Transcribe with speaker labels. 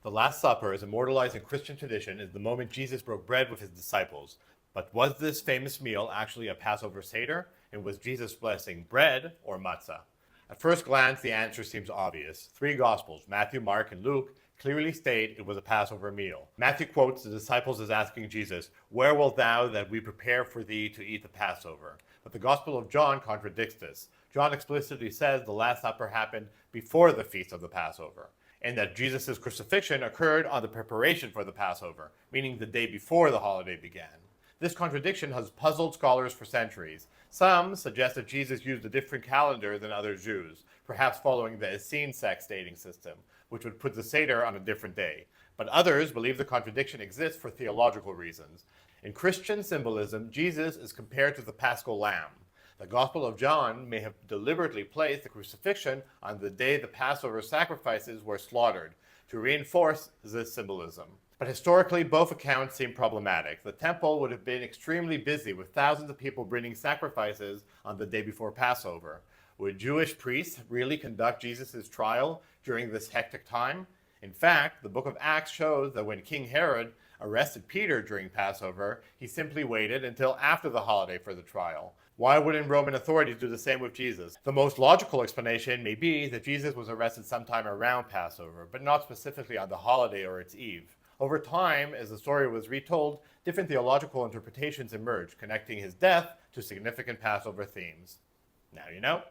Speaker 1: The Last Supper, as immortalized in Christian tradition, is the moment Jesus broke bread with his disciples. But was this famous meal actually a Passover Seder? And was Jesus blessing bread or matza? At first glance, the answer seems obvious. Three Gospels, Matthew, Mark, and Luke, clearly state it was a Passover meal. Matthew quotes the disciples as asking Jesus, "Where wilt thou that we prepare for thee to eat the Passover?" But the Gospel of John contradicts this. John explicitly says the Last Supper happened before the feast of the Passover, and that Jesus' crucifixion occurred on the preparation for the Passover, meaning the day before the holiday began. This contradiction has puzzled scholars for centuries. Some suggest that Jesus used a different calendar than other Jews, perhaps following the Essene sect dating system, which would put the Seder on a different day. But others believe the contradiction exists for theological reasons. In Christian symbolism, Jesus is compared to the Paschal Lamb. The Gospel of John may have deliberately placed the crucifixion on the day the Passover sacrifices were slaughtered, to reinforce this symbolism. But historically, both accounts seem problematic. The temple would have been extremely busy with thousands of people bringing sacrifices on the day before Passover. Would Jewish priests really conduct Jesus' trial during this hectic time? In fact, the book of Acts shows that when King Herod arrested Peter during Passover, he simply waited until after the holiday for the trial. Why wouldn't Roman authorities do the same with Jesus? The most logical explanation may be that Jesus was arrested sometime around Passover, but not specifically on the holiday or its eve. Over time, as the story was retold, different theological interpretations emerged, connecting his death to significant Passover themes. Now you know.